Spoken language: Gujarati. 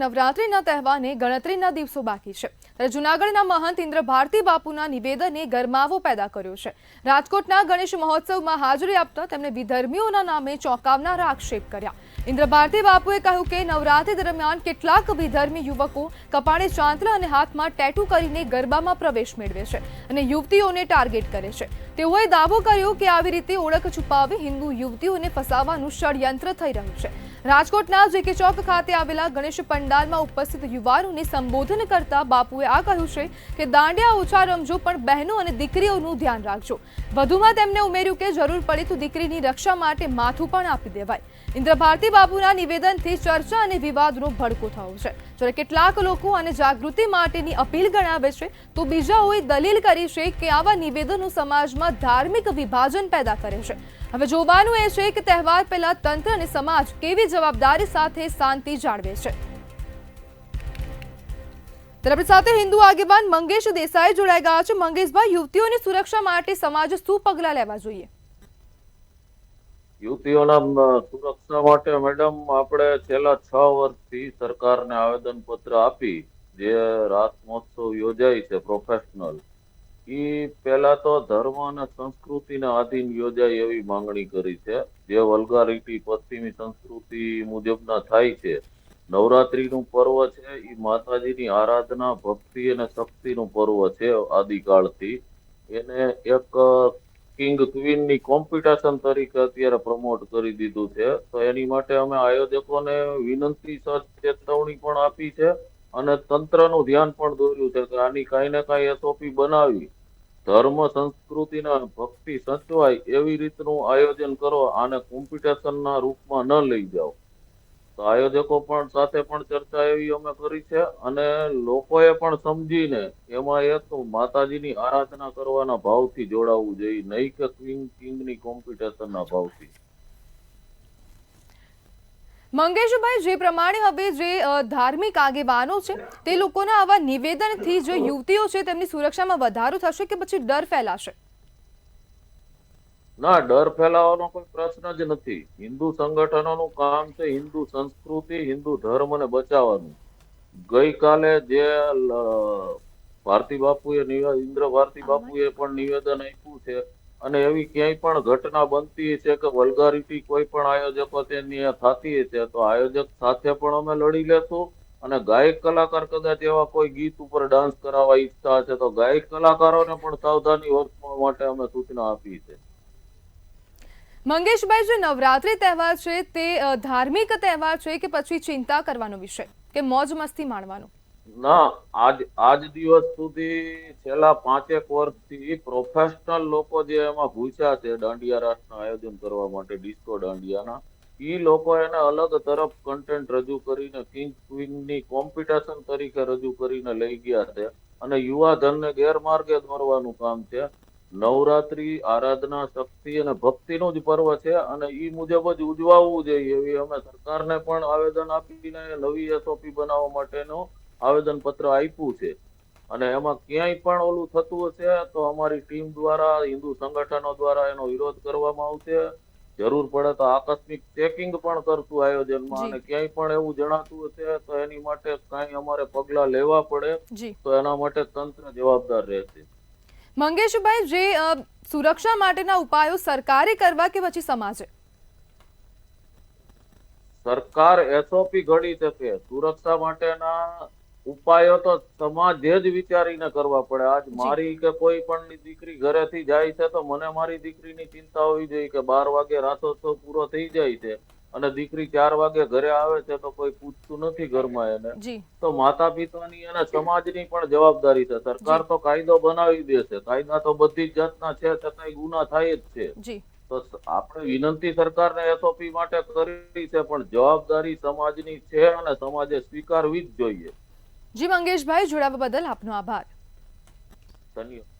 નવરાત્રીના તહેવારને ગણતરીના દિવસો બાકી છે ત્યારે જૂનાગઢના મહંત ઇન્દ્ર ભારતી બાપુના નિવેદને ગરમાવો પેદા કર્યો છે। રાજકોટના ગણેશ મહોત્સવમાં હાજરી આપતા તેમણે વિધર્મીઓના નામે ચોંકાવનારા આક્ષેપ કર્યા। ઇન્દ્ર ભારતી બાપુએ કહ્યું કે નવરાત્રી દરમિયાન કેટલાક વિધર્મી યુવકો કપાળે ચાંદલા અને હાથમાં ટેટુ કરીને ગરબામાં પ્રવેશ મેળવે છે અને યુવતીઓને ટાર્ગેટ કરે છે। તેઓએ દાવો કર્યો કે આવી રીતે ઓળખ છુપાવી હિન્દુ યુવતીઓને ફસાવવાનું ષડયંત્ર થઈ રહ્યું છે। રાજકોટના જેકે ચોક ખાતે આવેલા ગણેશ પંડાલમાં ઉપસ્થિત યુવાનોને સંબોધન કરતા બાપુએ આ કહ્યું છે કે દાંડિયા ઓછા રમજો પણ બહેનો અને દીકરીઓનું ધ્યાન રાખજો। વધુમાં તેમણે ઉમેર્યું કે જરૂર પડે તો દીકરીની રક્ષા માટે માથું પણ આપી દેવાય। ઇન્દ્ર ભારતી બાપુના નિવેદનથી ચર્ચા અને વિવાદનો ભડકો થયો છે। જ્યારે કેટલાક લોકો આને જાગૃતિ માટેની અપીલ ગણાવે છે તો બીજાઓએ દલીલ કરી છે કે આવા નિવેદનો સમાજમાં ધાર્મિક વિભાજન પેદા કરે છે। હવે જોવાનું એ છે કે તહેવાર પહેલા તંત્ર અને સમાજ કેવી જવાબદારી સાથે શાંતિ જાળવે છે। આપણી સાથે હિન્દુ આગેવાન મંગેશ દેસાઈ જોડાઈ ગયા છે। મંગેશભાઈ, યુવતીઓની સુરક્ષા માટે સમાજે શું પગલાં લેવા જોઈએ? યુવતીઓના સુરક્ષા માટે મેડમ આપણે છેલ્લા 6 વર્ષથી સરકારને આવેદન પત્ર આપી જે રાસ મહોત્સવ યોજાય છે પ્રોફેશનલ પહેલા તો ધર્મ અને સંસ્કૃતિને આધીન યોજાય એવી માંગણી કરી છે। જે વલ્ગારિટી પશ્ચિમી સંસ્કૃતિ મુજબના થાય છે। નવરાત્રીનું પર્વ છે એ માતાજીની આરાધના, ભક્તિ અને શક્તિનું પર્વ છે આદિકાળથી। એને એક કિંગ ક્વીનની કોમ્પિટિશન તરીકે અત્યારે પ્રમોટ કરી દીધું છે। તો એની માટે અમે આયોજકોને વિનંતી ચેતવણી પણ આપી છે અને તંત્રનું ધ્યાન પણ દોર્યું છે કે આની કાંઈ ને કાંઈ SOP બનાવી ધર્મ, સંસ્કૃતિ અને ભક્તિ સચવાય એવી રીતનું આયોજન કરો, આને કોમ્પિટિશનના રૂપમાં ન લઈ જાઓ। તો આયોજકો પણ સાથે પણ ચર્ચા એવી અમે કરી છે અને લોકોએ પણ સમજીને એમાં એક માતાજીની આરાધના કરવાના ભાવથી જોડાવવું જોઈએ, નહીં કે કિંગની કોમ્પિટિશનના ભાવથી। મંગેશભાઈ, જે પ્રમાણે હવે જે ધાર્મિક આગેવાનો છે તે લોકોના આવા નિવેદનથી જે યુવતીઓ છે તેમની સુરક્ષામાં વધારો થશે કે પછી ડર ફેલાશે? ના, ડર ફેલાવાનો કોઈ પ્રશ્ન જ નથી। હિન્દુ સંગઠનોનું કામ છે હિન્દુ સંસ્કૃતિ, હિન્દુ ધર્મને બચાવવાનું। ગઈકાલે જે ભારતી બાપુએ ઇન્દ્ર ભારતી બાપુએ પણ નિવેદન આપ્યું છે અને એવી ક્યાંય પણ ઘટના બનતી છે કે વલ્ગારિટી કોઈ પણ આયોજકો તેની થતી છે તો આયોજક સાથે પણ અમે લડી લેશું અને ગાયક કલાકાર કદાચ એવા કોઈ ગીત ઉપર ડાન્સ કરાવવા ઈચ્છતા છે તો ગાયક કલાકારોને પણ સાવધાની વર્તવા માટે અમે સૂચના આપી છે। મંગેશભાઈ, જે નવરાત્રી તહેવાર છે તે ધાર્મિક તહેવાર છે કે પછી ચિંતા કરવાનો વિષય કે મોજ મસ્તી માણવાનો? ના, આજ દિવસ સુધી છેલ્લા 5 વર્ષથી પ્રોફેશનલ લોકો જે એમાં ઘૂસ્યા છે દાંડિયા રાસના આયોજન કરવા માટે, ડિસ્કો દાંડિયાના, એ લોકો એને અલગ તરફ કન્ટેન્ટ રજૂ કરીને કિંગ ક્વીનની કોમ્પિટિશન તરીકે રજૂ કરીને લઈ ગયા છે અને યુવા ધનને ગેરમાર્ગે દોરવાનું કામ છે। નવરાત્રી આરાધના, શક્તિ અને ભક્તિનું જ પર્વ છે અને એ મુજબ જ ઉજવાવવું જોઈએ એવી અમે સરકારને પણ આવેદન આપીને નવી SOP બનાવવા માટેનું આવેદન પત્ર આપ્યું છે અને એમાં ક્યાંય પણ ઓલું થતું હશે તો અમારી ટીમ દ્વારા, હિન્દુ સંગઠનો દ્વારા એનો વિરોધ કરવામાં આવશે। જરૂર પડે તો આકસ્મિક ચેકિંગ પણ કરશું આયોજનમાં અને ક્યાંય પણ એવું જણાતું હશે તો એની માટે કાંઈ અમારે પગલા લેવા પડે તો એના માટે તંત્ર જવાબદાર રહેશે। મંગેશભાઈ, જે સુરક્ષા માટેના ઉપાયો સરકારે કરવા કે પછી સમાજે? સરકાર SOP ઘડી શકે, સુરક્ષા માટેના ઉપાયો તો સમાજે જ વિચારીને કરવા પડે। આજ મારી કે કોઈ પણ દીકરી ઘરેથી જાય છે તો મને મારી દીકરીની ચિંતા હોવી જોઈએ કે 12 વાગે રાતોત્સવ પૂરો થઈ જાય છે અને દીકરી 4 વાગે ઘરે આવે છે તો કોઈ પૂછતું નથી ઘરમાં એને। તો માતા પિતાની અને સમાજની પણ જવાબદારી છે। સરકાર તો કાયદો બનાવી દેશે, કાયદા તો બધી જ જાતના છે છતાંય ગુના થાય જ છે। તો આપણે વિનંતી સરકારને SOP માટે કરી છે પણ જવાબદારી સમાજની છે અને સમાજે સ્વીકારવી જ જોઈએ। જી મંગેશભાઈ, જોડાવા બદલ આપનો આભાર। ધન્યવાદ।